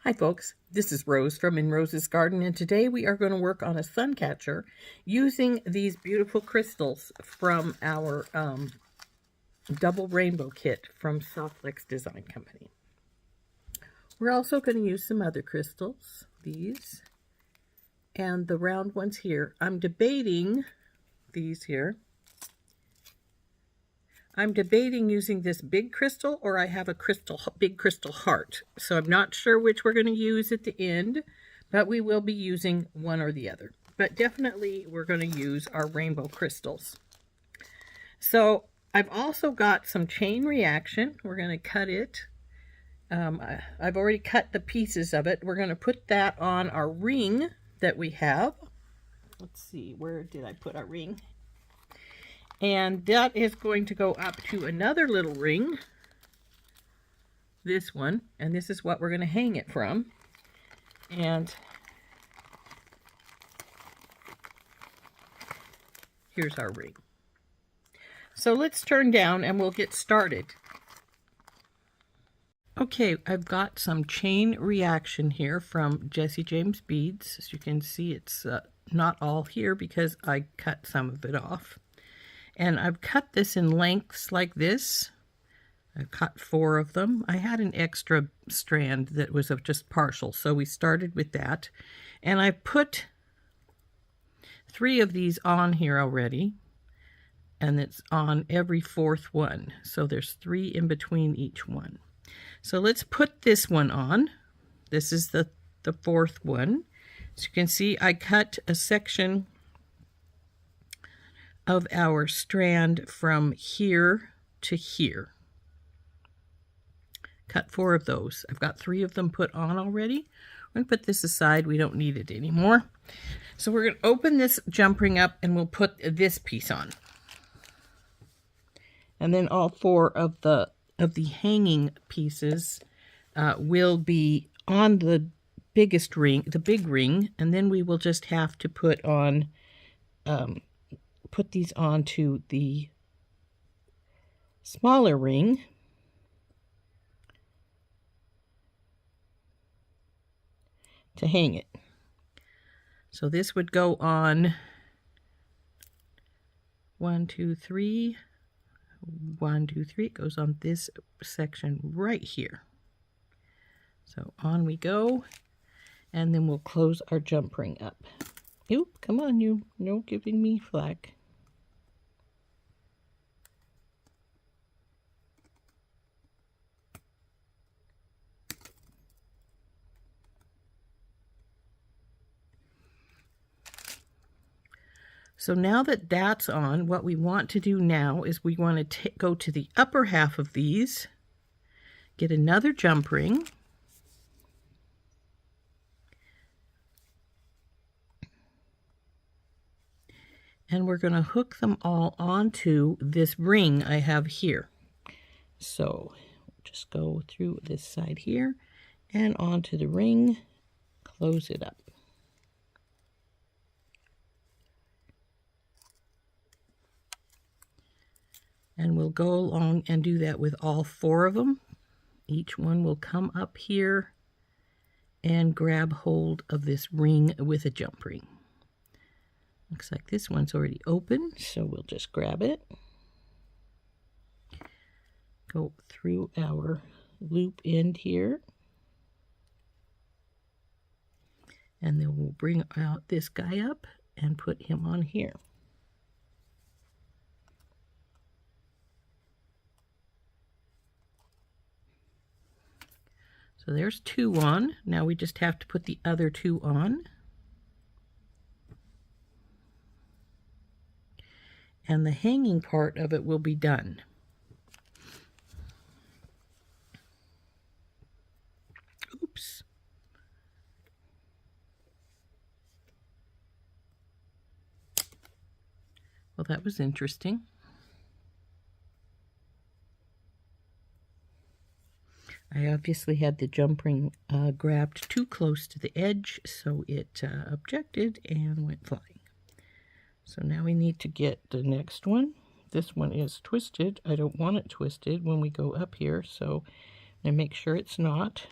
Hi folks, this is Rose from In Rose's Garden, and today we are going to work on a Suncatcher using these beautiful crystals from our double rainbow kit from SoftFlex's Design Company. We're also going to use some other crystals, these, and the round ones here. I'm debating these here. I'm debating using this big crystal, or I have a big crystal heart. So I'm not sure which we're going to use at the end, but we will be using one or the other. But definitely we're going to use our rainbow crystals. So I've also got some chain reaction. We're going to cut it. I've already cut the pieces of it. We're going to put that on our ring that we have. Let's see, where did I put our ring? And that is going to go up to another little ring, this one, and this is what we're going to hang it from. And here's our ring. So let's turn down and we'll get started. Okay, I've got some chain reaction here from Jesse James Beads. As you can see, it's not all here because I cut some of it off. And I've cut this in lengths like this. I cut 4 of them. I had an extra strand that was of just partial, so we started with that. And I put 3 of these on here already, and it's on every 4th one. So there's 3 in between each one. So let's put this one on. This is the 4th one. As you can see, I cut a section of our strand from here to here. Cut 4 of those. I've got 3 of them put on already. We're going to put this aside. We don't need it anymore. So we're going to open this jump ring up and we'll put this piece on. And then all 4 of the hanging pieces will be on the biggest ring, the big ring, and then we will just have to put on put these onto the smaller ring. To hang it. So this would go on 1, 2, 3. 1, 2, 3. It goes on this section right here. So on we go, and then we'll close our jump ring up. Oop, come on, you. No giving me flack. So now that that's on, what we want to do now is we want to go to the upper half of these, get another jump ring, and we're going to hook them all onto this ring I have here. So just go through this side here and onto the ring, close it up. And we'll go along and do that with all 4 of them. Each one will come up here and grab hold of this ring with a jump ring. Looks like this one's already open, so we'll just grab it. Go through our loop end here. And then we'll bring out this guy up and put him on here. So there's 2 on. Now we just have to put the other 2 on. And the hanging part of it will be done. Oops. Well, that was interesting. I obviously had the jump ring grabbed too close to the edge, so it objected and went flying. So now we need to get the next one. This one is twisted. I don't want it twisted when we go up here, so I make sure it's not.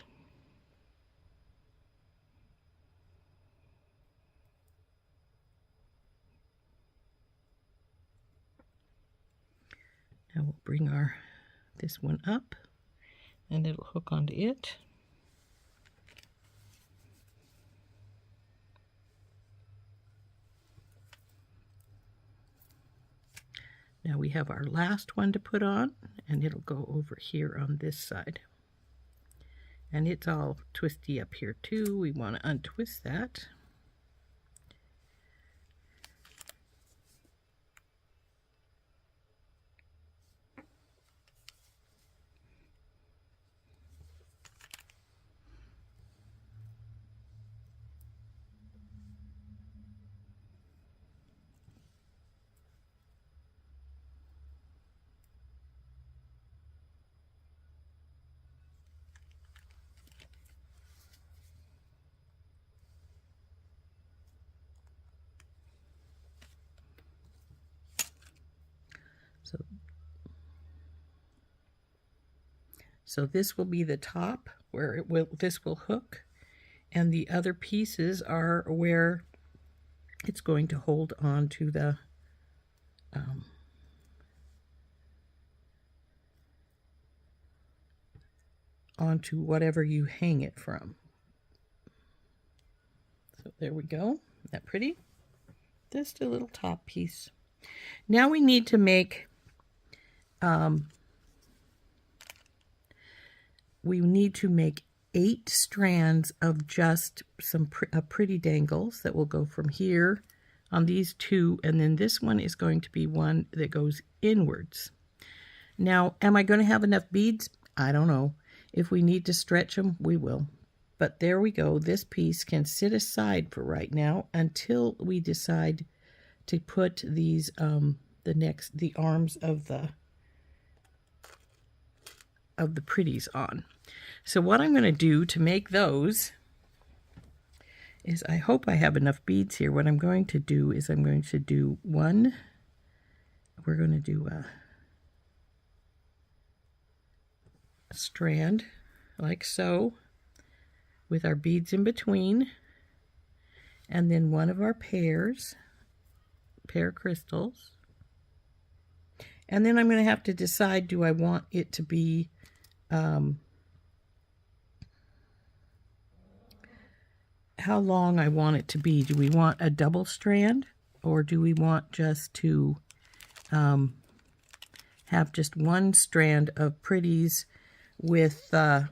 Now we'll bring this one up and it'll hook onto it. Now we have our last one to put on, and it'll go over here on this side. And it's all twisty up here too. We want to untwist that. So this will be the top where this will hook, and the other pieces are where it's going to hold on to the onto whatever you hang it from. So there we go. Isn't that pretty? Just a little top piece. Now we need to make we need to make 8 strands of just some pretty dangles that will go from here on these 2, and then this one is going to be one that goes inwards. Now, am I going to have enough beads? I don't know. If we need to stretch them, we will. But there we go. This piece can sit aside for right now until we decide to put these the arms of the pretties on. So what I'm going to do to make those is, I hope I have enough beads here. What I'm going to do is I'm going to do one. We're going to do a strand like so with our beads in between, and then one of our pair crystals. And then I'm going to have to decide, do I want it to be how long I want it to be. Do we want a double strand, or do we want just to have just one strand of pretties with the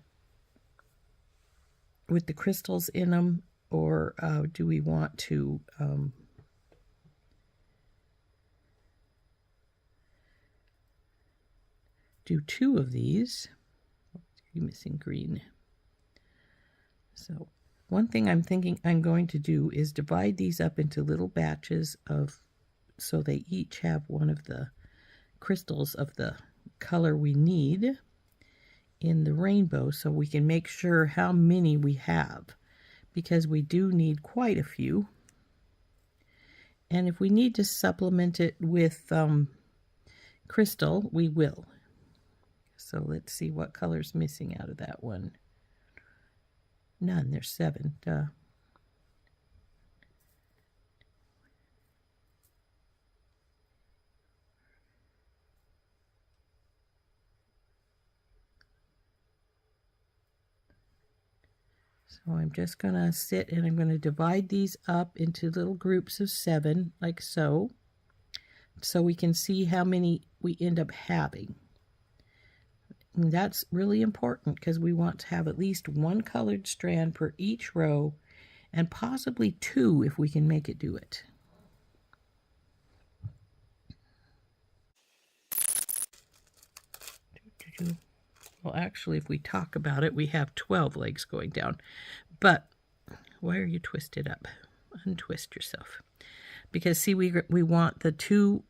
crystals in them, or do we want to do 2 of these? You're missing green. So one thing I'm thinking I'm going to do is divide these up into little batches so they each have one of the crystals of the color we need in the rainbow, so we can make sure how many we have, because we do need quite a few. And if we need to supplement it with crystal, we will. So let's see what color's missing out of that one. None. There's 7. Duh. So I'm just going to sit and I'm going to divide these up into little groups of 7, like so we can see how many we end up having. And that's really important, because we want to have at least 1 colored strand per each row, and possibly 2 if we can make it do it. Well, actually, if we talk about it, we have 12 legs going down. But why are you twisted up? Untwist yourself. Because see, we want the 2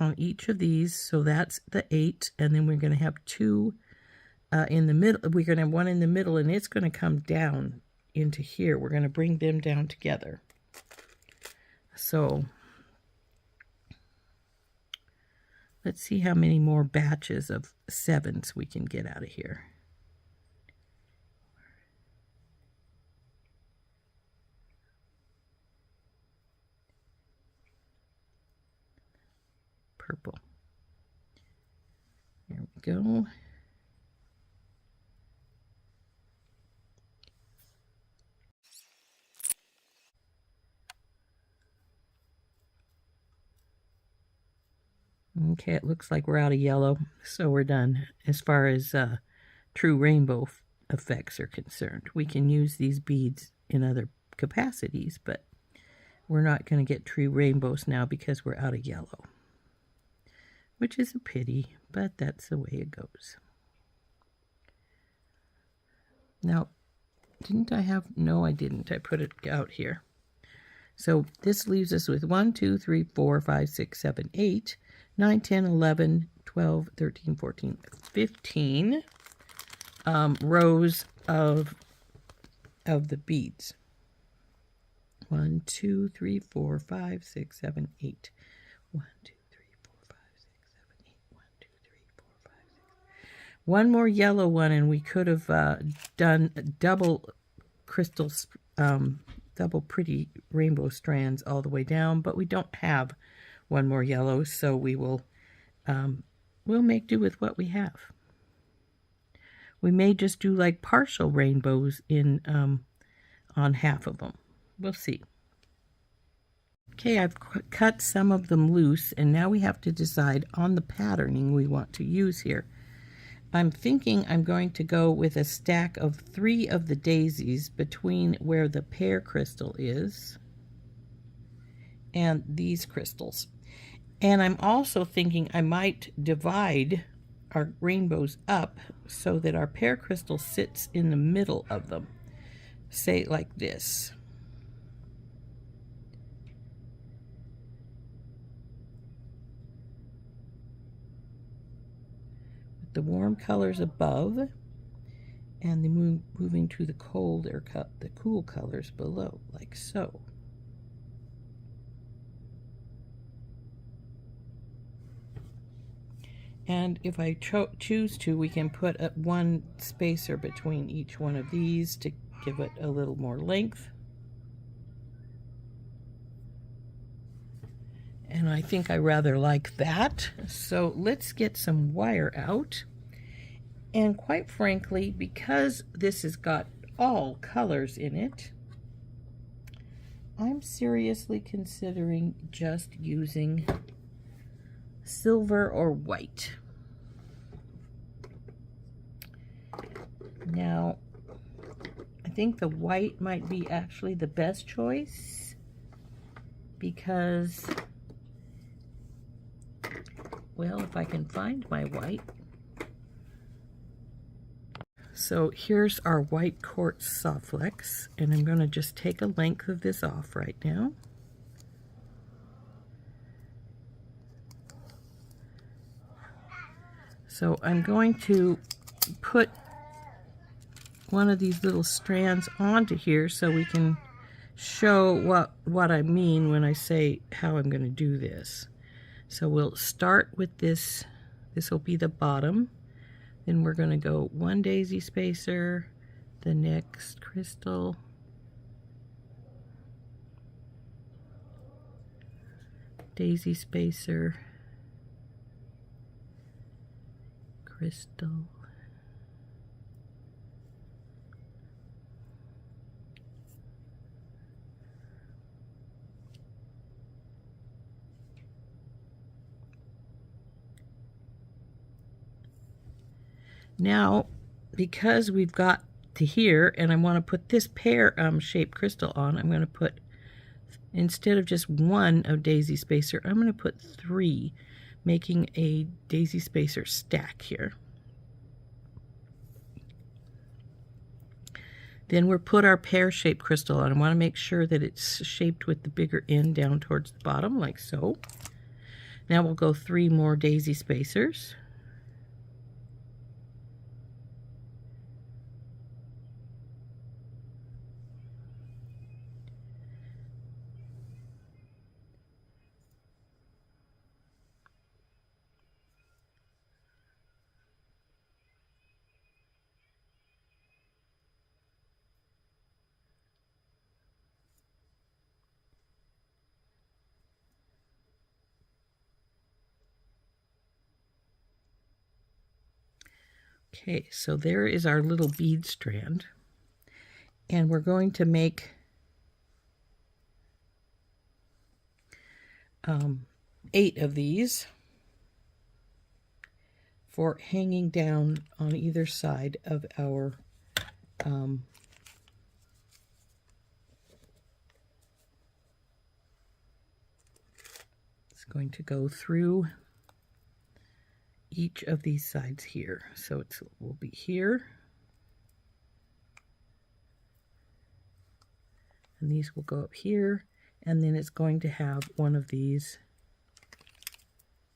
on each of these, so that's the 8, and then we're going to have 2 in the middle. We're going to have 1 in the middle, and it's going to come down into here. We're going to bring them down together. So let's see how many more batches of 7s we can get out of here. Purple. go. Okay, it looks like we're out of yellow, so we're done as far as true rainbow effects are concerned. We can use these beads in other capacities, but we're not going to get true rainbows now because we're out of yellow, which is a pity, but that's the way it goes. Now, didn't I have? No, I didn't. I put it out here. So this leaves us with 1, 2, 3, 4, 5, 6, 7, 8, 9, 10, 11, 12, 13, 14, 15 rows of the beads. 1, 2, 3, 4, 5, 6, 7, 8. 1, 2, 3, 4, 5, 6, 7, 8. 1, 2, 3, 4, 5, 6. One more yellow one, and we could have done double crystals, double pretty rainbow strands all the way down, but we don't have one more yellow, so we will we'll make do with what we have. We may just do like partial rainbows in on half of them. We'll see. Okay, I've cut some of them loose, and now we have to decide on the patterning we want to use here. I'm thinking I'm going to go with a stack of 3 of the daisies between where the pear crystal is and these crystals. And I'm also thinking I might divide our rainbows up so that our pear crystal sits in the middle of them. Say like this. With the warm colors above and the moving to the cool colors below, like so. And if I choose to, we can put one spacer between each one of these to give it a little more length. And I think I rather like that. So let's get some wire out. And quite frankly, because this has got all colors in it, I'm seriously considering just using silver or white. Now, I think the white might be actually the best choice because, well, if I can find my white. So here's our white quartz SoftFlex, and I'm going to just take a length of this off right now. So I'm going to put one of these little strands onto here so we can show what I mean when I say how I'm going to do this. So we'll start with this. This will be the bottom. Then we're going to go one daisy spacer, the next crystal, daisy spacer, crystal, now because we've got to here and I want to put this pear shaped crystal on, I'm going to put, instead of just one of daisy spacer, I'm going to put 3, making a daisy spacer stack here. Then we'll put our pear-shaped crystal on. I want to make sure that it's shaped with the bigger end down towards the bottom, like so. Now we'll go 3 more daisy spacers. Okay, so there is our little bead strand, and we're going to make 8 of these for hanging down on either side of our it's going to go through each of these sides here. So it will be here, and these will go up here, and then it's going to have one of these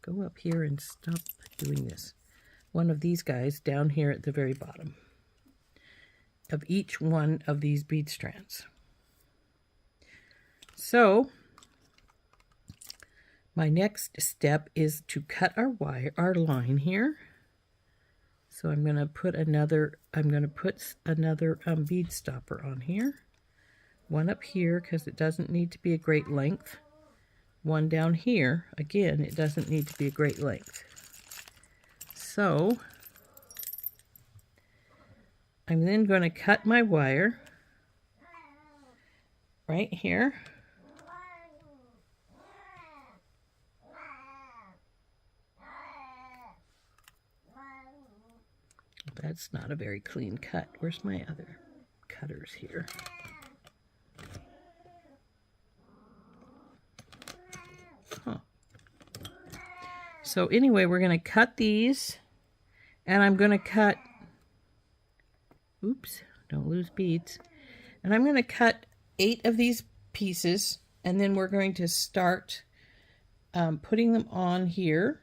go up here and stop doing this. One of these guys down here at the very bottom of each one of these bead strands. So my next step is to cut our line here. So I'm going to put another bead stopper on here. One up here because it doesn't need to be a great length. One down here, again, it doesn't need to be a great length. So I'm then going to cut my wire right here. That's not a very clean cut. Where's my other cutters here? Huh. So anyway, we're going to cut these, and I'm going to cut, oops, don't lose beads, and I'm going to cut 8 of these pieces, and then we're going to start putting them on here.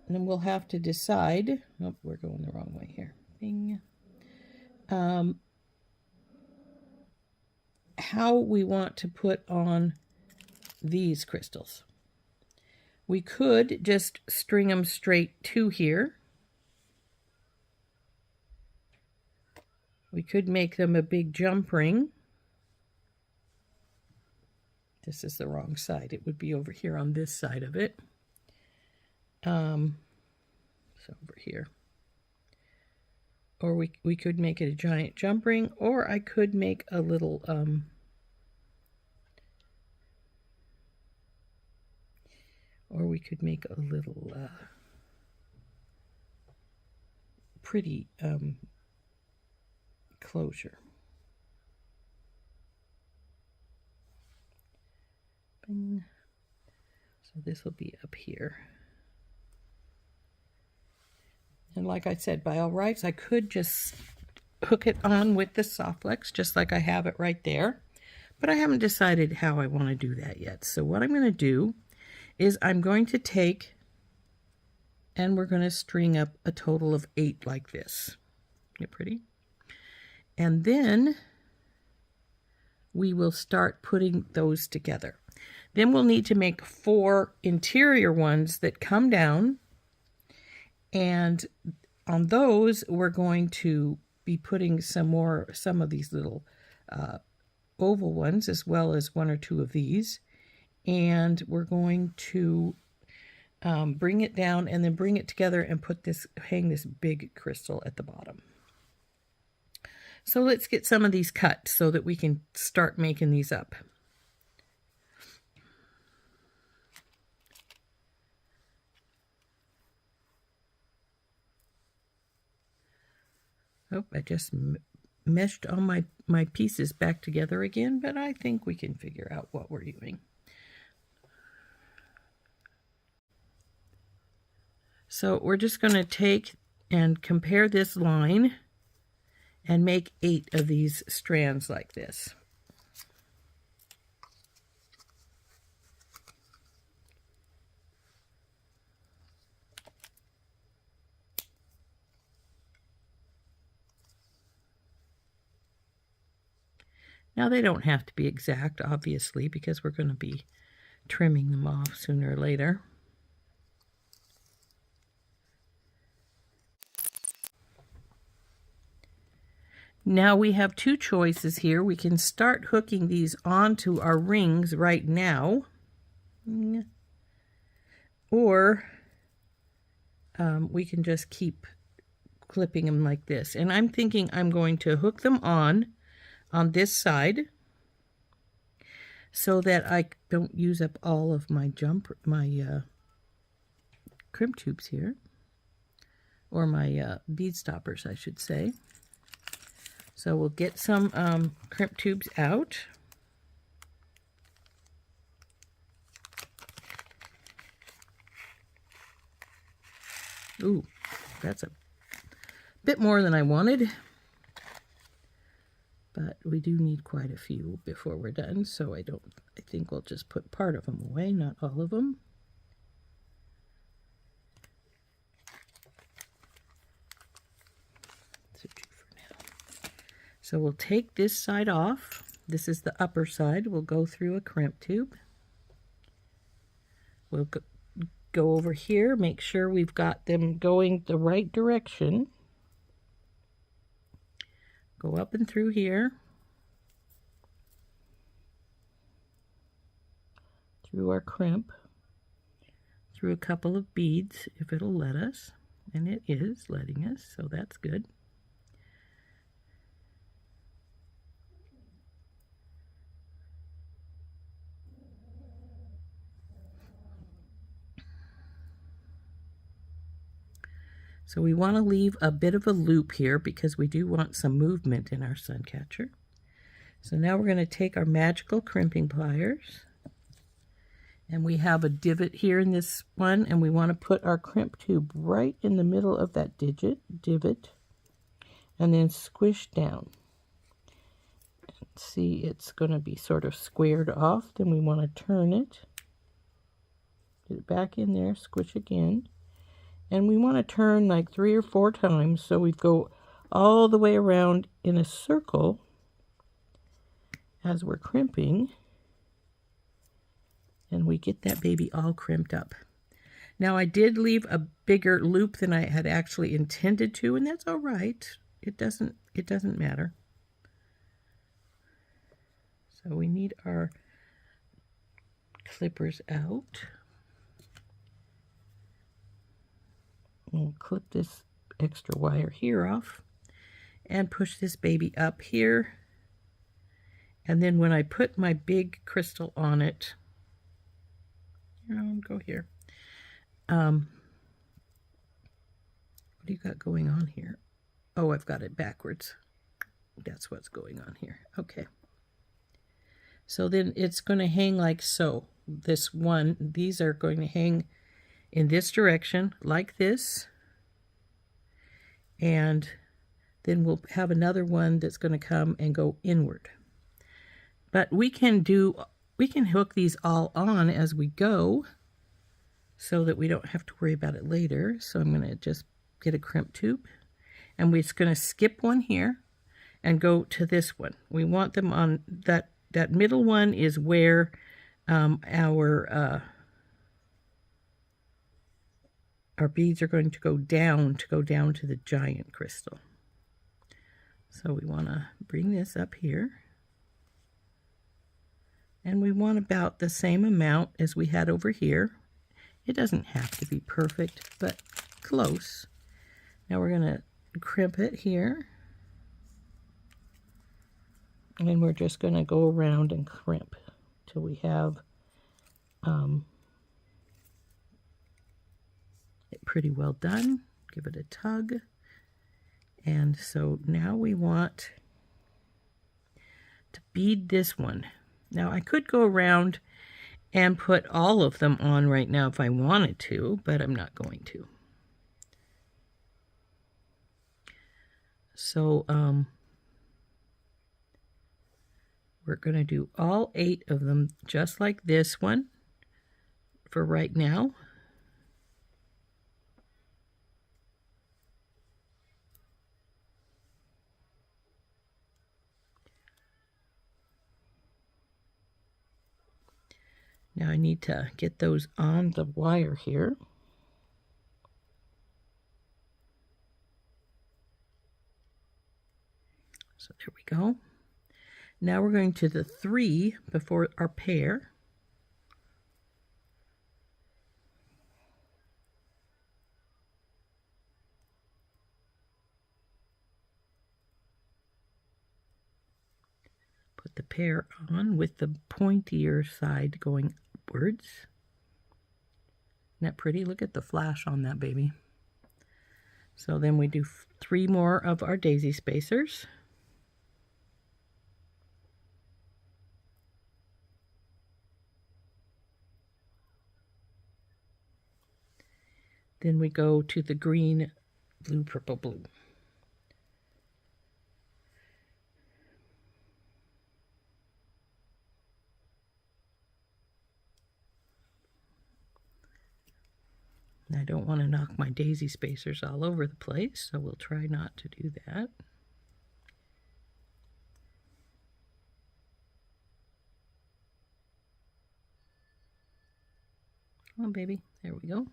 And then we'll have to decide, oh, we're going the wrong way here. Bing. How we want to put on these crystals. We could just string them straight to here. We could make them a big jump ring. This is the wrong side. It would be over here on this side of it. So over here. Or we could make it a giant jump ring, or I could make a little pretty closure. Bing. So this will be up here. And like I said, by all rights, I could just hook it on with the SoftFlex, just like I have it right there. But I haven't decided how I want to do that yet. So what I'm going to do is I'm going to take, and we're going to string up a total of 8 like this. Isn't it pretty? And then we will start putting those together. Then we'll need to make 4 interior ones that come down. And on those, we're going to be putting some of these little oval ones, as well as 1 or 2 of these. And we're going to bring it down and then bring it together and hang this big crystal at the bottom. So let's get some of these cut so that we can start making these up. Oh, I just meshed all my pieces back together again, but I think we can figure out what we're doing. So we're just going to take and compare this line and make 8 of these strands like this. Now they don't have to be exact, obviously, because we're going to be trimming them off sooner or later. Now we have 2 choices here. We can start hooking these onto our rings right now, or we can just keep clipping them like this. And I'm thinking I'm going to hook them on this side so that I don't use up all of my crimp tubes here, or my bead stoppers, I should say. So we'll get some crimp tubes out. Ooh, that's a bit more than I wanted, but we do need quite a few before we're done, so I think we'll just put part of them away, not all of them. So we'll take this side off. This is the upper side. We'll go through a crimp tube. We'll go over here, make sure we've got them going the right direction. Go up and through here, through our crimp, through a couple of beads if it'll let us, and it is letting us, so that's good. So we want to leave a bit of a loop here because we do want some movement in our Suncatcher. So now we're going to take our magical crimping pliers, and we have a divot here in this one, and we want to put our crimp tube right in the middle of that divot, and then squish down. See, it's going to be sort of squared off. Then we want to turn it, get it back in there, squish again. And we want to turn like 3 or 4 times, so we go all the way around in a circle as we're crimping, and we get that baby all crimped up. Now I did leave a bigger loop than I had actually intended to, and that's all right. It doesn't matter. So we need our clippers out. We'll clip this extra wire here off and push this baby up here. And then when I put my big crystal on it, go here. What do you got going on here? Oh, I've got it backwards. That's what's going on here. Okay. So then it's going to hang like so. These are going to hang in this direction like this, and then we'll have another one that's going to come and go inward. But we can hook these all on as we go so that we don't have to worry about it later. So I'm going to just get a crimp tube, and we're just going to skip one here and go to this one. We want them on that middle one is where our beads are going to go down to the giant crystal. So we want to bring this up here, and we want about the same amount as we had over here. It doesn't have to be perfect, but close. Now we're going to crimp it here, and we're just going to go around and crimp till we have it pretty well done. Give it a tug. And so now we want to bead this one. Now I could go around and put all of them on right now if I wanted to, but I'm not going to. So we're going to do all 8 of them just like this one for right now. Now I need to get those on the wire here. So there we go. Now we're going to the 3 before our pair. put the pair on with the pointier side going upwards. Isn't that pretty? Look at the flash on that baby. So then we do 3 more of our daisy spacers. Then we go to the green, blue, purple, blue. I don't want to knock my daisy spacers all over the place, so we'll try not to do that. Come on, baby. There we go.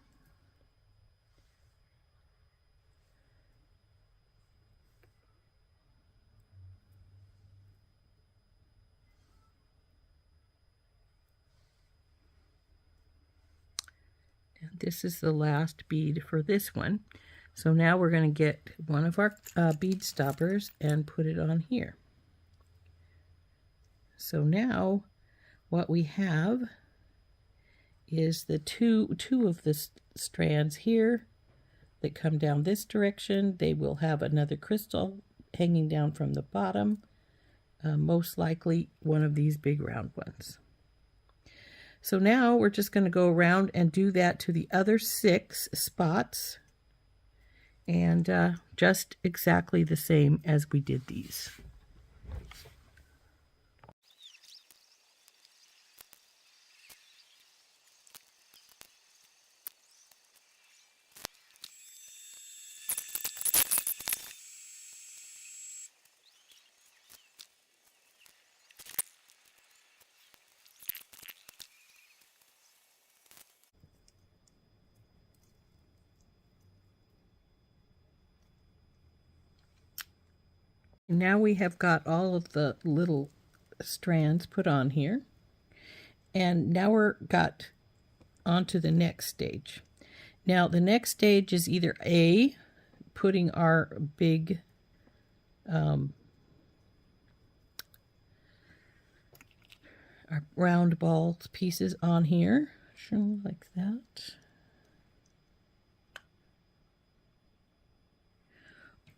This is the last bead for this one. So now we're going to get one of our bead stoppers and put it on here. So now what we have is the two of the strands here that come down this direction. They will have another crystal hanging down from the bottom, most likely one of these big round ones. So now we're just going to go around and do that to the other 6 spots, and just exactly the same as we did these. Now we have got all of the little strands put on here, and now we're got onto the next stage. Now the next stage is either A, putting our big our round ball pieces on here, like that.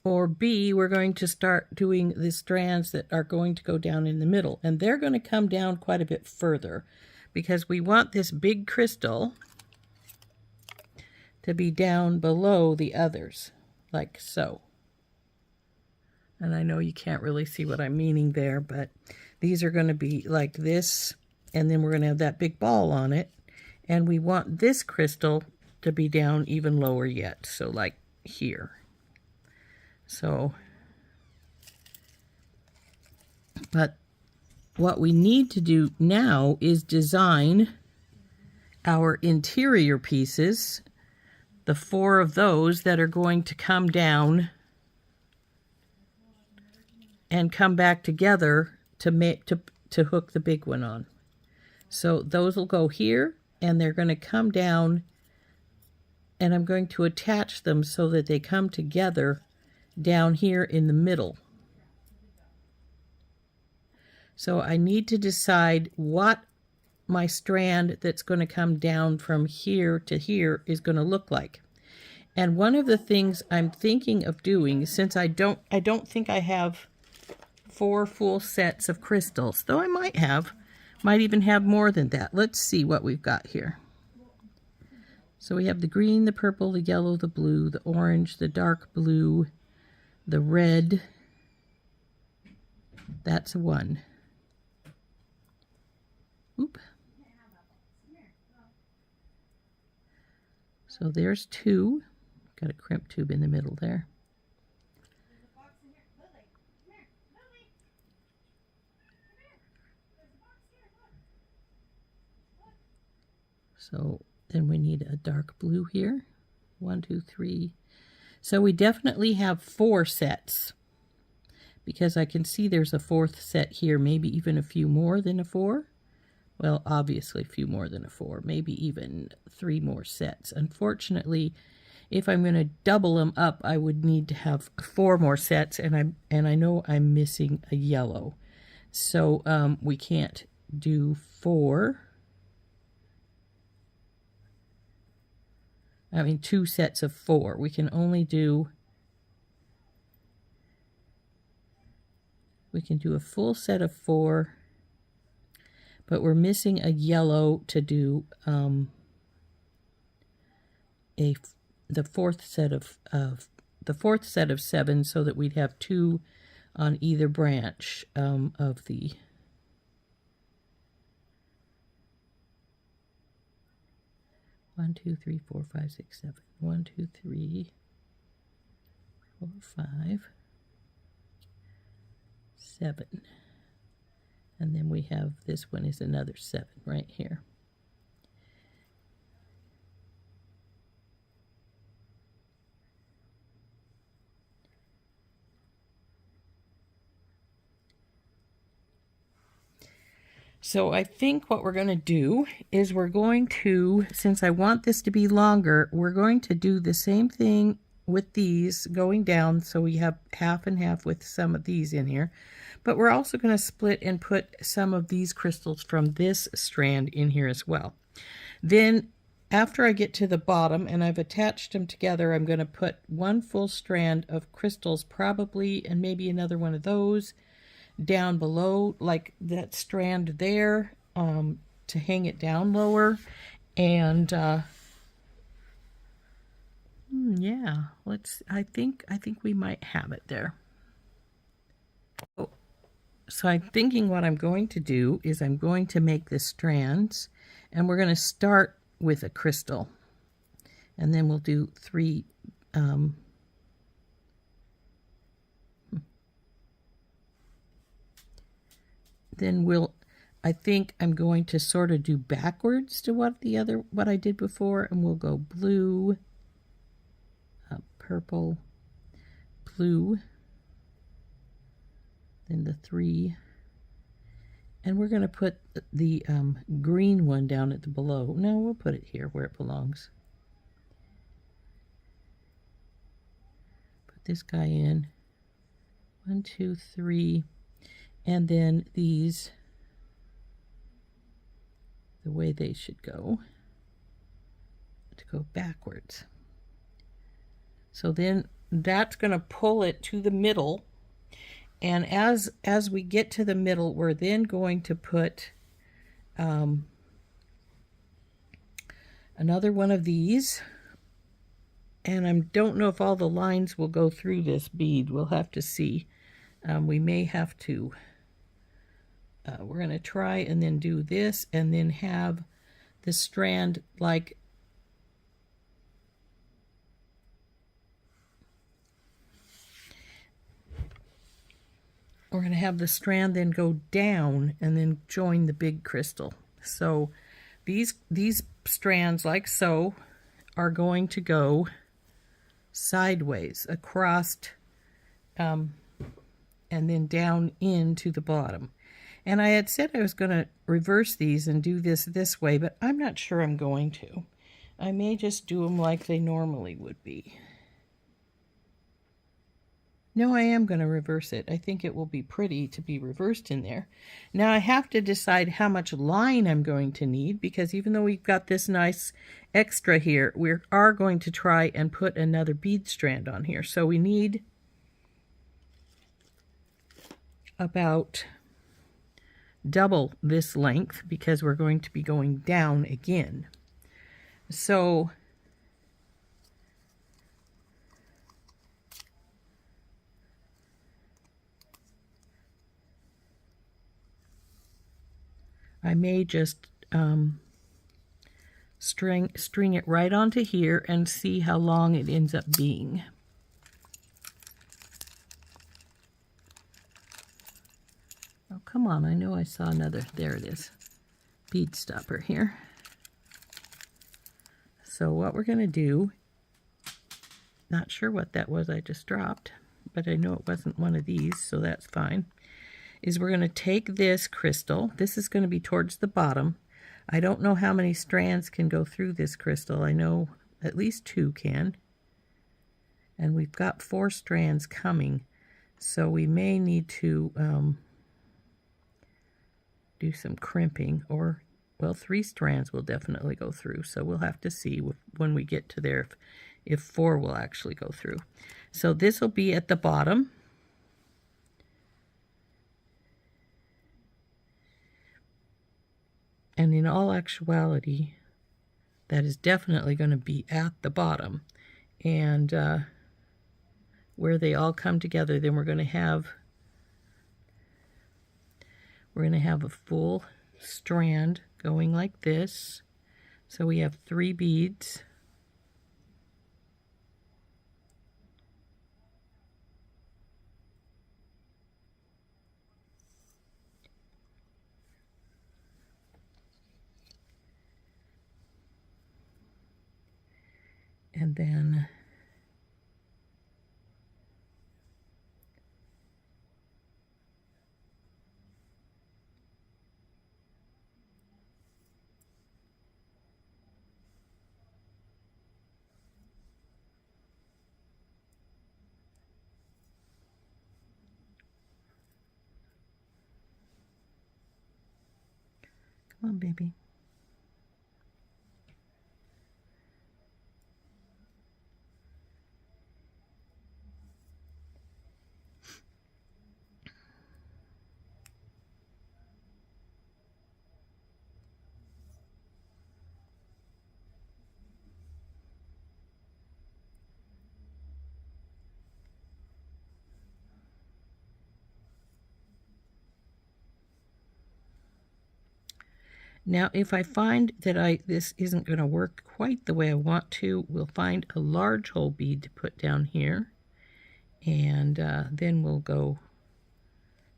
Or B, we're going to start doing the strands that are going to go down in the middle. And they're going to come down quite a bit further because we want this big crystal to be down below the others, like so. And I know you can't really see what I'm meaning there, but these are going to be like this, and then we're going to have that big ball on it. And we want this crystal to be down even lower yet, so like here. So, but what we need to do now is design our interior pieces, the 4 of those that are going to come down and come back together to make to hook the big one on. So those will go here, and they're going to come down, and I'm going to attach them so that they come together down here in the middle. So I need to decide what my strand that's going to come down from here to here is going to look like. And one of the things I'm thinking of doing, since I don't think I have 4 full sets of crystals, though I might even have more than that. Let's see what we've got here. So we have the green, the purple, the yellow, the blue, the orange, the dark blue, the red. That's 1. Oop. So there's 2. Got a crimp tube in the middle there. So then we need a dark blue here. 1, 2, 3. So we definitely have 4 sets, because I can see there's a 4th set here, maybe even a few more than a 4. Well, obviously a few more than a 4, maybe even 3 more sets. Unfortunately, if I'm going to double them up, I would need to have 4 more sets, and I know I'm missing a yellow. So we can't do 4. I mean 2 sets of 4. We can only do, we can do a full set of 4, but we're missing a yellow to do the fourth set of the fourth set of 7, so that we'd have 2 on either branch of the 1, 2, 3, 4, 5, 6, 7. 1, 2, 3, 4, 5, 7. And then we have this one is another 7 right here. So I think what we're going to do is we're going to, since I want this to be longer, we're going to do the same thing with these going down, so we have half and half with some of these in here. But we're also going to split and put some of these crystals from this strand in here as well. Then after I get to the bottom and I've attached them together, I'm going to put 1 full strand of crystals probably, and maybe another one of those down below, like that strand there, to hang it down lower. And yeah, I think we might have it there. So I'm thinking what I'm going to do is I'm going to make the strands, and we're going to start with a crystal, and then we'll do 3 then I think I'm going to sort of do backwards to what I did before, and we'll go blue, purple, blue, then the 3, and we're going to put the green one down at the below. No, we'll put it here where it belongs. Put this guy in. 1, 2, 3. And then these, the way they should go, to go backwards. So then that's going to pull it to the middle. And as we get to the middle, we're then going to put another one of these. And I don't know if all the lines will go through this bead. We'll have to see. We may have to. We're going to try and then do this, and then have the strand like we're going to have the strand then go down and then join the big crystal. So these strands, like so, are going to go sideways across and then down into the bottom. And I had said I was going to reverse these and do this way, but I'm not sure I'm going to. I may just do them like they normally would be. No, I am going to reverse it. I think it will be pretty to be reversed in there. Now I have to decide how much line I'm going to need, because even though we've got this nice extra here, we are going to try and put another bead strand on here. So we need about double this length, because we're going to be going down again. So I may just string it right onto here and see how long it ends up being. Oh, come on, I know I saw another. There it is. Bead stopper here. So what we're going to do, not sure what that was I just dropped, but I know it wasn't one of these, so that's fine, is we're going to take this crystal. This is going to be towards the bottom. I don't know how many strands can go through this crystal. I know at least 2 can. And we've got 4 strands coming, so we may need to do some crimping, or, well, 3 strands will definitely go through, so we'll have to see when we get to there if 4 will actually go through. So this will be at the bottom. And in all actuality, that is definitely going to be at the bottom. And where they all come together, then we're going to have a full strand going like this. So we have 3 beads. And then come on, baby. Now, if I find that this isn't going to work quite the way I want to, we'll find a large hole bead to put down here, and then we'll go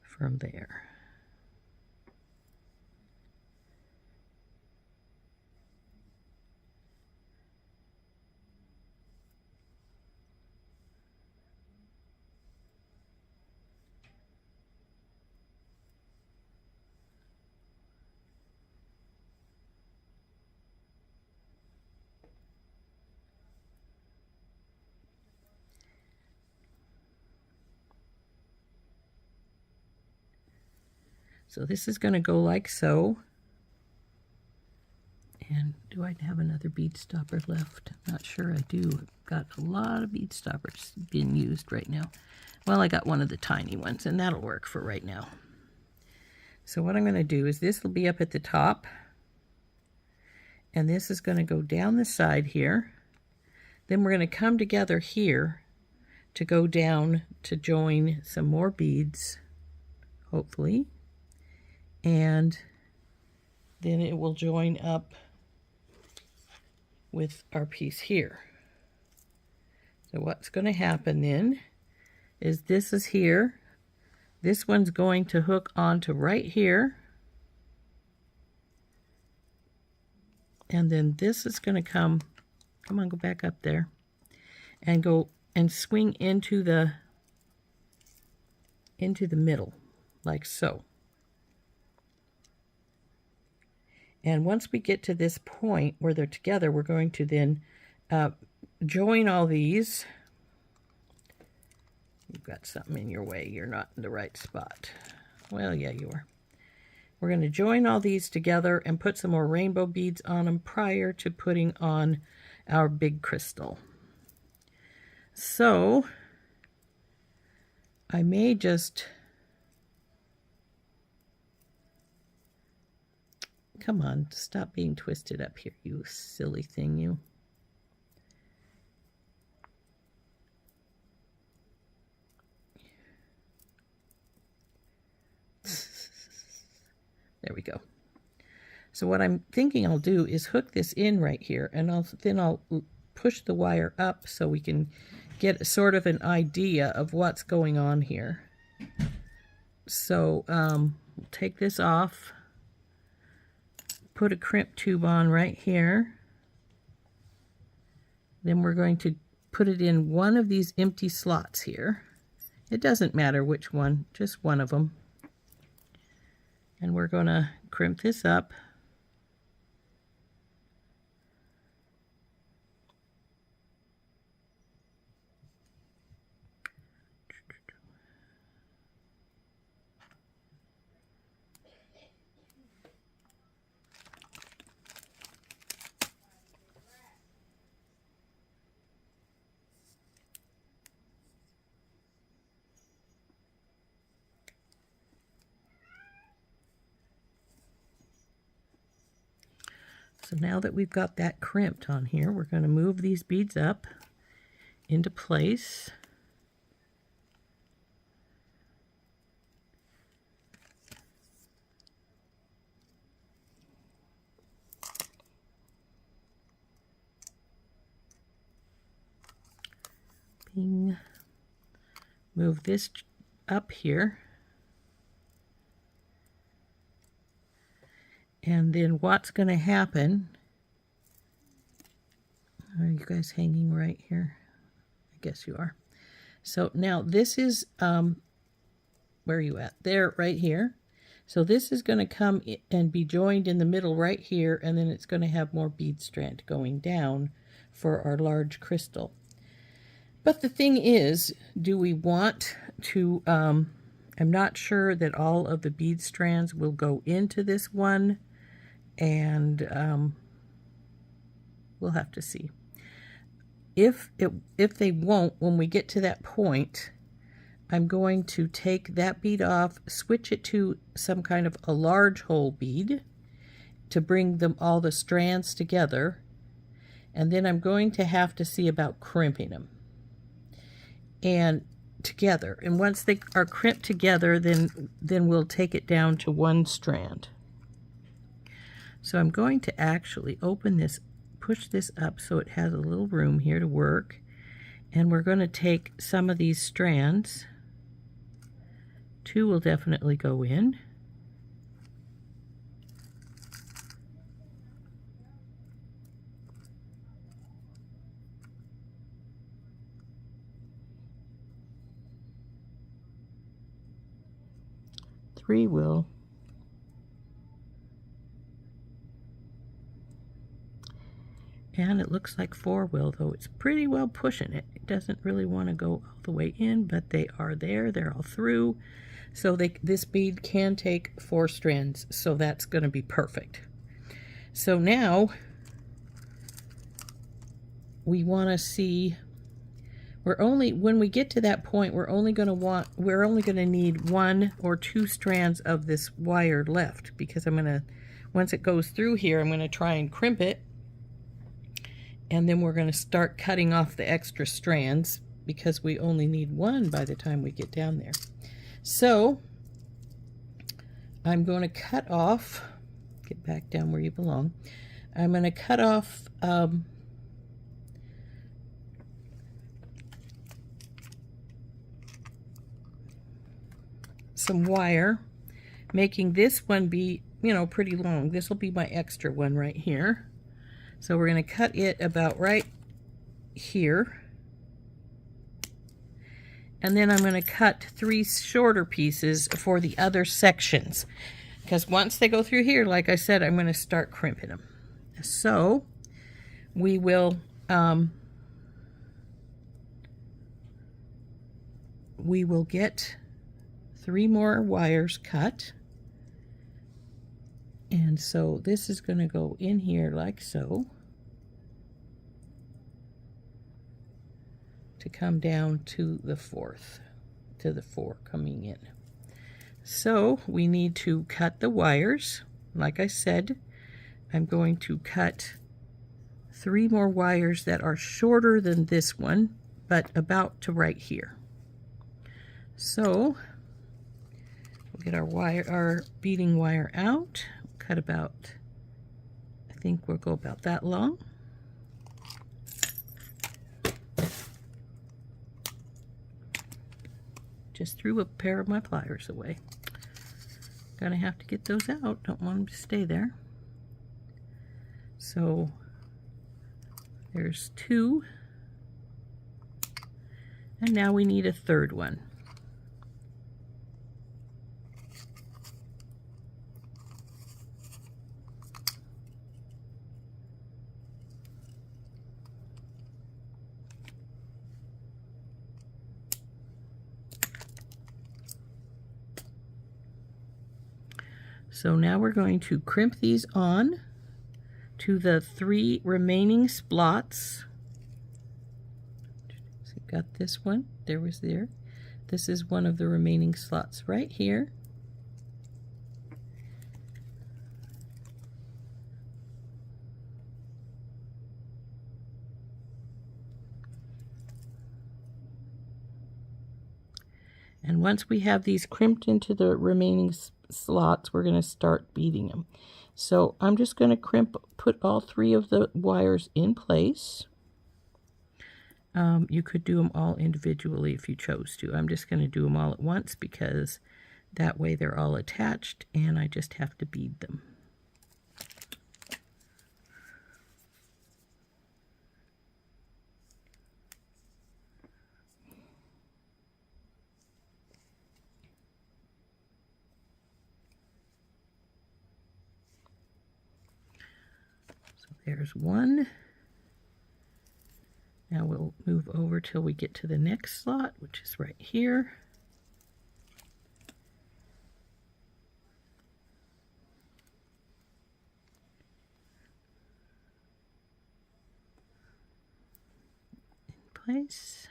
from there. So this is going to go like so. And do I have another bead stopper left? I'm not sure I do. I've got a lot of bead stoppers being used right now. Well, I got one of the tiny ones, and that'll work for right now. So what I'm going to do is this will be up at the top, and this is going to go down the side here. Then we're going to come together here to go down to join some more beads, hopefully. And then it will join up with our piece here. So what's going to happen then is this is here. This one's going to hook onto right here. And then this is going to come on, go back up there, and go and swing into the middle, like so. And once we get to this point where they're together, we're going to then join all these. You've got something in your way. You're not in the right spot. Well, yeah, you are. We're going to join all these together and put some more rainbow beads on them prior to putting on our big crystal. So I may just... Come on, stop being twisted up here, you silly thing, you. There we go. So what I'm thinking I'll do is hook this in right here, and then I'll push the wire up so we can get sort of an idea of what's going on here. So we'll take this off. Put a crimp tube on right here. Then we're going to put it in one of these empty slots here. It doesn't matter which one, just one of them. And we're going to crimp this up. So now that we've got that crimped on here, we're going to move these beads up into place. Bing. Move this up here. And then what's going to happen, are you guys hanging right here? I guess you are. So now this is, where are you at? There, right here. So this is going to come and be joined in the middle right here, and then it's going to have more bead strand going down for our large crystal. But the thing is, do we want to, I'm not sure that all of the bead strands will go into this one, and we'll have to see. If they won't, when we get to that point, I'm going to take that bead off, switch it to some kind of a large hole bead to bring them all the strands together, and then I'm going to have to see about crimping them and together. And once they are crimped together, then we'll take it down to one strand. So I'm going to actually open this, push this up so it has a little room here to work, and we're going to take some of these strands. 2 will definitely go in. Three will. And it looks like 4 will, though it's pretty well pushing it. It doesn't really want to go all the way in, but they are there. They're all through. So this bead can take 4 strands, so that's going to be perfect. So now we want to see, when we get to that point, we're only going to need 1 or 2 strands of this wire left, because once it goes through here, I'm going to try and crimp it, and then we're going to start cutting off the extra strands, because we only need 1 by the time we get down there. So I'm going to cut off, get back down where you belong. I'm going to cut off some wire, making this one be, pretty long. This will be my extra one right here. So we're going to cut it about right here. And then I'm going to cut 3 shorter pieces for the other sections. Because once they go through here, like I said, I'm going to start crimping them. So we will get 3 more wires cut. And so this is going to go in here like so, to come down to the 4th, to the 4 coming in. So we need to cut the wires. Like I said, I'm going to cut 3 more wires that are shorter than this one, but about to right here. So we'll get our beading wire out. Cut about, I think we'll go about that long. Just threw a pair of my pliers away. Gonna have to get those out. Don't want them to stay there. So there's 2. And now we need a 3rd one. So now we're going to crimp these on to the 3 remaining splots. So you've got this one, there. This is one of the remaining slots right here. And once we have these crimped into the remaining slots, we're going to start beading them. So I'm just going to put all 3 of the wires in place. You could do them all individually if you chose to. I'm just going to do them all at once because that way they're all attached and I just have to bead them. So there's one. Now we'll move over till we get to the next slot, which is right here. In place.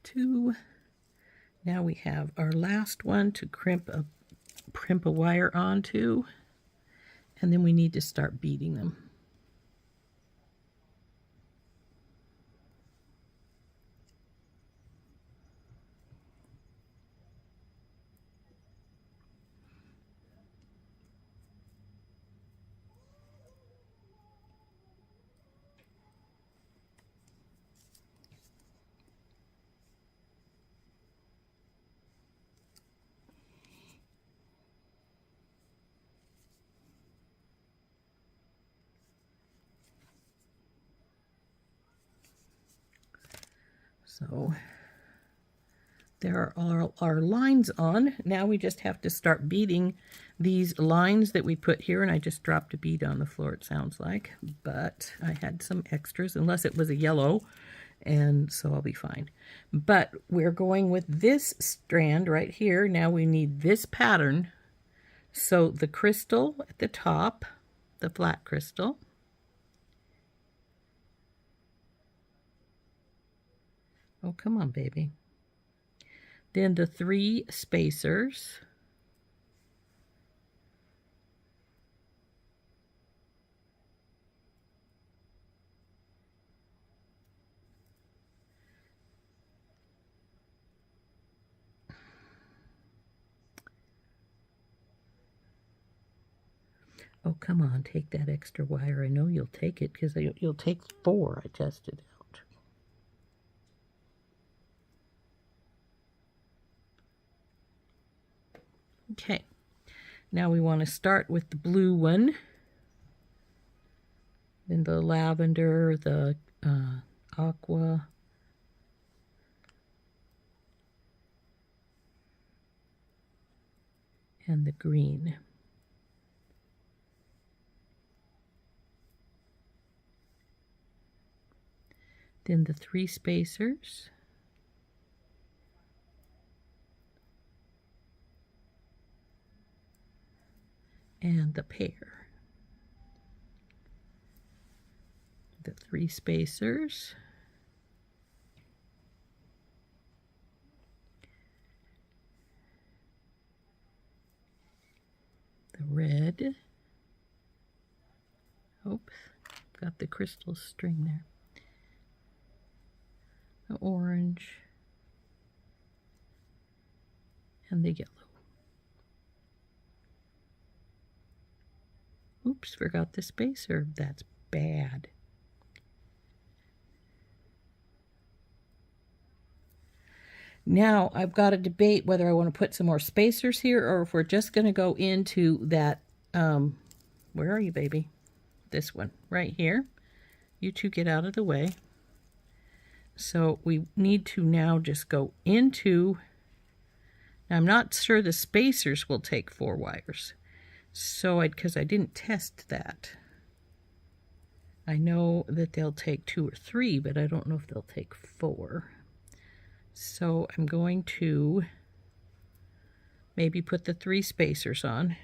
Two. Now we have our last one to crimp a wire onto, and then we need to start beading them. So there are our lines on. Now we just have to start beading these lines that we put here, and I just dropped a bead on the floor, it sounds like, but I had some extras, unless it was a yellow, and so I'll be fine. But we're going with this strand right here. Now we need this pattern. So the crystal at the top, the flat crystal, oh, come on, baby. Then the 3 spacers. Oh, come on, take that extra wire. I know you'll take it because you'll take 4. I tested it. Okay, now we want to start with the blue one, then the lavender, the aqua, and the green. Then the 3 spacers. And the pair. The 3 spacers. The red. Oops, got the crystal string there. The orange. And the yellow. Oops, forgot the spacer. That's bad. Now I've got to debate whether I want to put some more spacers here or if we're just going to go into that, where are you, baby? This one right here. You two get out of the way. So we need to now just go into, now I'm not sure the spacers will take 4 wires. So because I didn't test that. I know that they'll take 2 or 3, but I don't know if they'll take 4. So I'm going to maybe put the 3 spacers on.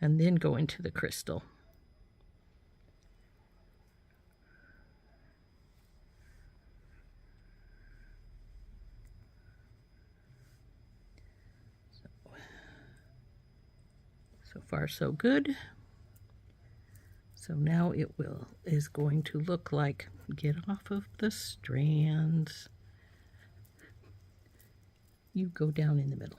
And then go into the crystal. So far so good. So now it is going to look like, get off of the strands. You go down in the middle.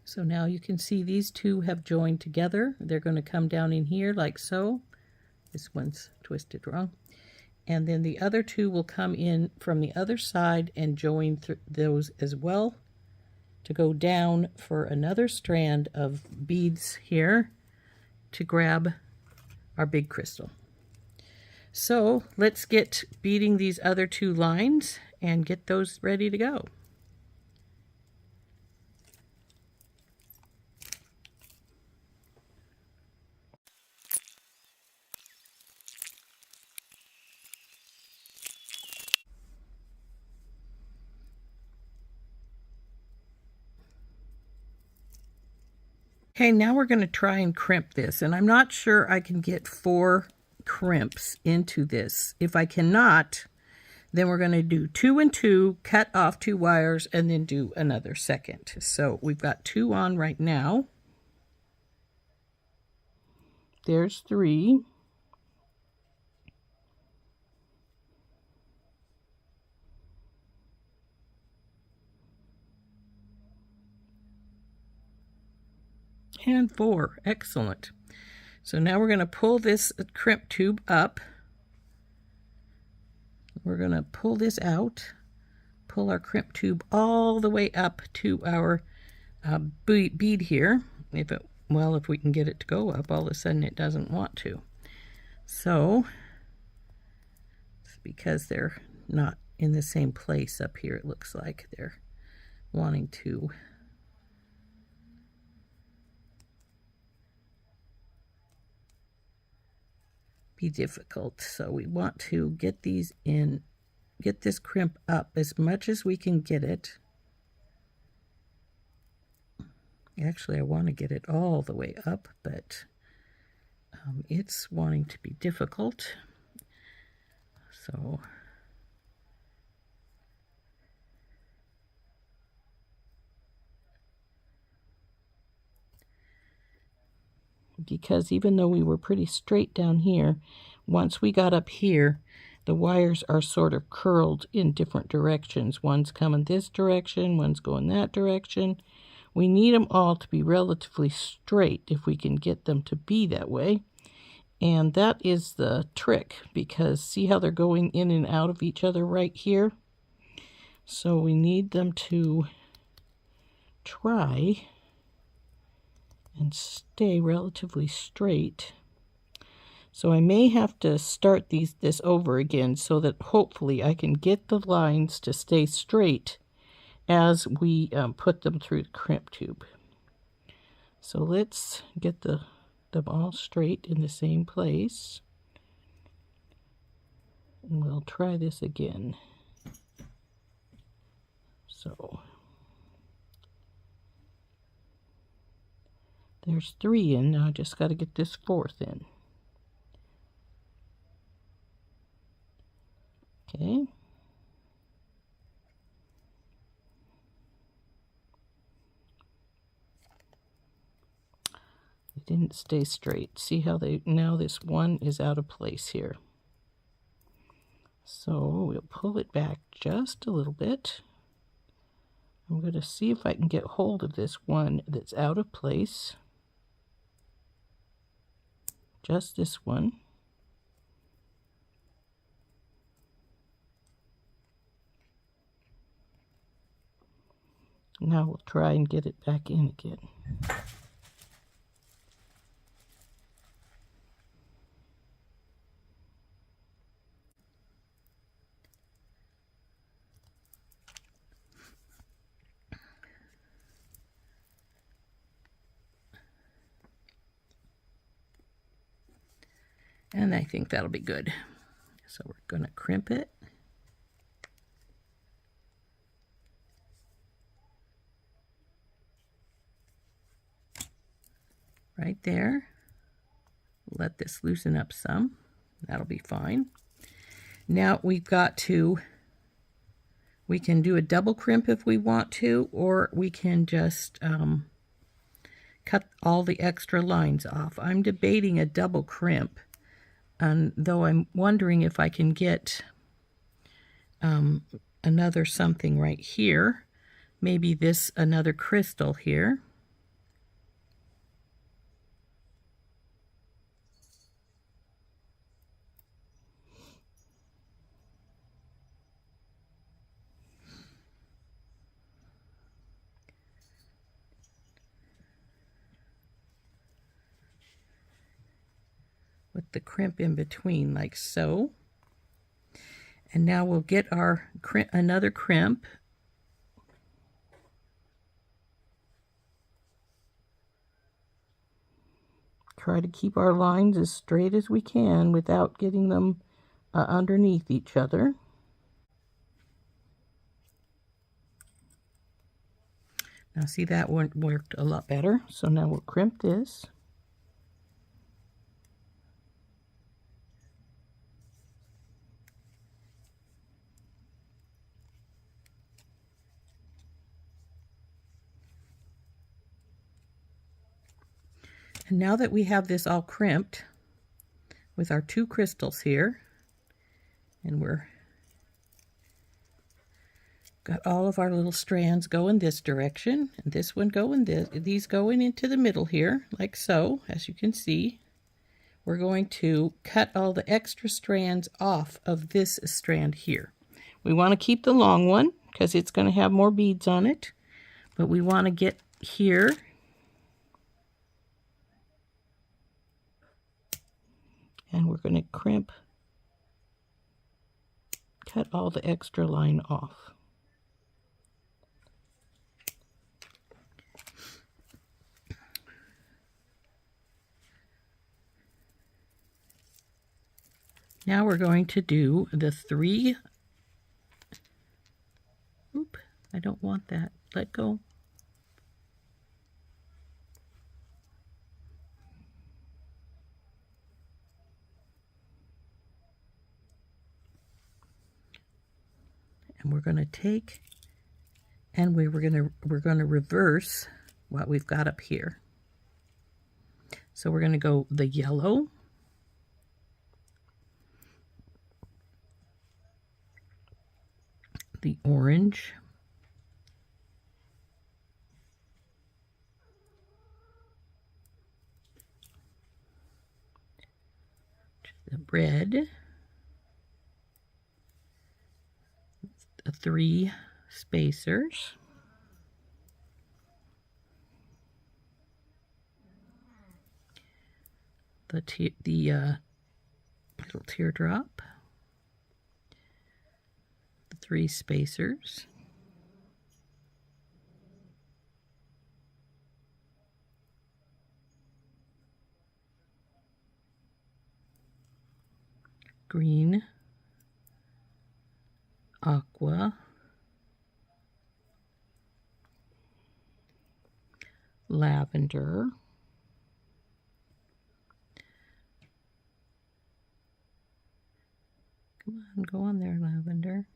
So now you can see these two have joined together. They're going to come down in here like so. This one's twisted wrong. And then the other two will come in from the other side and join those as well to go down for another strand of beads here to grab our big crystal. So let's get beading these other 2 lines and get those ready to go. Okay, now we're going to try and crimp this, and I'm not sure I can get 4 crimps into this. If I cannot, then we're going to do 2 and 2, cut off 2 wires, and then do another second. So we've got 2 on right now. There's 3. And 4. Excellent. So now we're going to pull this crimp tube up. We're going to pull this out, pull our crimp tube all the way up to our bead here. If we can get it to go up, all of a sudden it doesn't want to. So it's because they're not in the same place up here. It looks like they're wanting to be difficult. So we want to get these in, get this crimp up as much as we can get it. Actually, I want to get it all the way up, but it's wanting to be difficult. So because even though we were pretty straight down here, once we got up here, the wires are sort of curled in different directions. One's coming this direction, one's going that direction. We need them all to be relatively straight if we can get them to be that way. And that is the trick, because see how they're going in and out of each other right here? So we need them to try and stay relatively straight. So I may have to start this over again so that hopefully I can get the lines to stay straight as we put them through the crimp tube. So let's get them all straight in the same place. And we'll try this again. So there's 3 in. Now I just got to get this 4th in. Okay. It didn't stay straight. See how now this one is out of place here. So we'll pull it back just a little bit. I'm going to see if I can get hold of this one that's out of place. Just this one. Now we'll try and get it back in again. And I think that'll be good. So we're going to crimp it. Right there. Let this loosen up some. That'll be fine. Now we've got to, we can do a double crimp if we want to, or we can just cut all the extra lines off. I'm debating a double crimp, and though I'm wondering if I can get another something right here, maybe this another crystal here. With the crimp in between, like so. And now we'll get our another crimp. Try to keep our lines as straight as we can without getting them underneath each other. Now see, that one worked a lot better. So now we'll crimp this. And now that we have this all crimped with our two crystals here, and we're got all of our little strands going this direction, and this one going this, these going into the middle here, like so, as you can see. We're going to cut all the extra strands off of this strand here. We want to keep the long one because it's going to have more beads on it, but we want to get here and we're going to crimp, cut all the extra line off. Now we're going to do the three, oop, I don't want that, let go. And we're going to take, and we're going to reverse what we've got up here. So we're going to go the yellow, the orange, the red, the three spacers, the little teardrop, the three spacers, green, aqua, lavender, come on, go on there, lavender,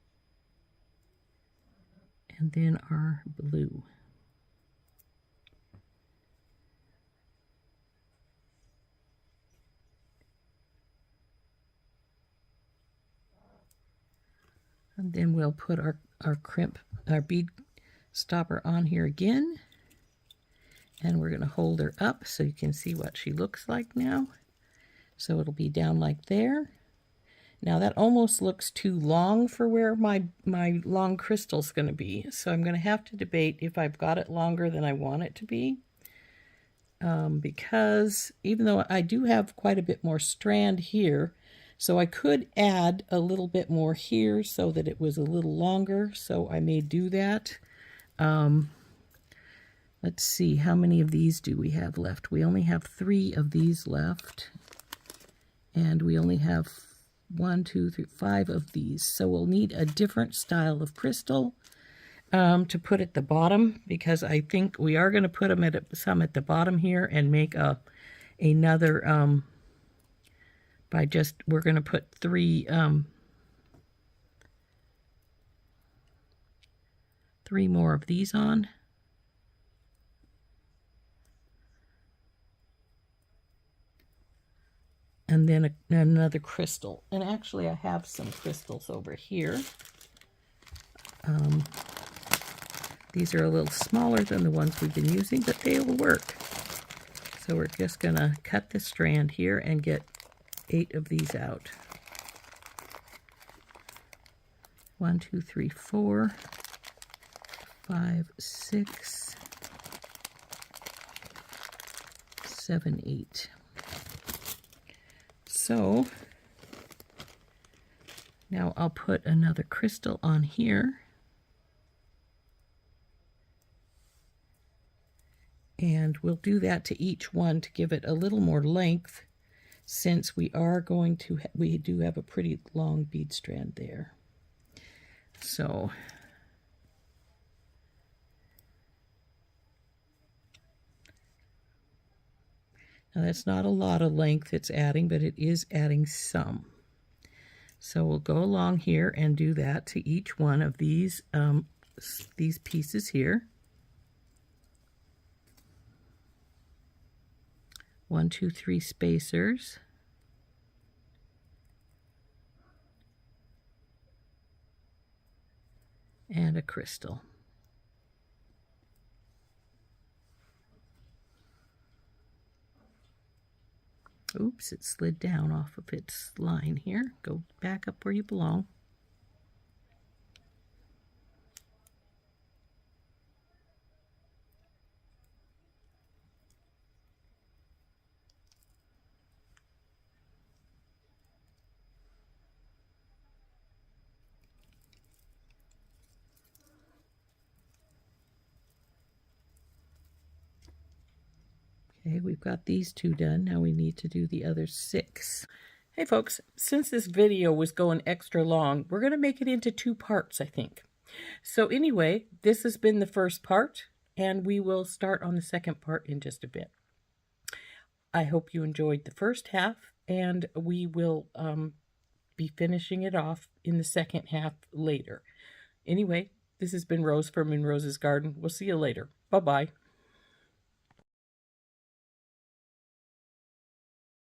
and then our blue. And then we'll put our bead stopper on here again. And we're going to hold her up so you can see what she looks like now. So it'll be down like there. Now that almost looks too long for where my long crystal's going to be. So I'm going to have to debate if I've got it longer than I want it to be. Because even though I do have quite a bit more strand here, so I could add a little bit more here so that it was a little longer. So I may do that. Let's see, how many of these do we have left? We only have 3 of these left. And we only have 1, 2, 3, 5 of these. So we'll need a different style of crystal to put at the bottom, because I think we are going to put them some at the bottom here and make another we're going to put three more of these on. And then another crystal. And actually I have some crystals over here. These are a little smaller than the ones we've been using, but they will work. So we're just going to cut the strand here and get 8 of these out. 1, 2, 3, 4, 5, 6, 7, 8. So now I'll put another crystal on here. And we'll do that to each one to give it a little more length, since we do have a pretty long bead strand there. So now that's not a lot of length it's adding, but it is adding some. So we'll go along here and do that to each one of these pieces here. 1, 2, 3 spacers. And a crystal. Oops, it slid down off of its line here. Go back up where you belong. Okay, we've got these 2 done. Now we need to do the other 6. Hey folks, since this video was going extra long, we're going to make it into 2 parts, I think. So anyway, this has been the first part, and we will start on the second part in just a bit. I hope you enjoyed the first half, and we will be finishing it off in the second half later. Anyway, this has been Rose from In Rose's Garden. We'll see you later. Bye-bye.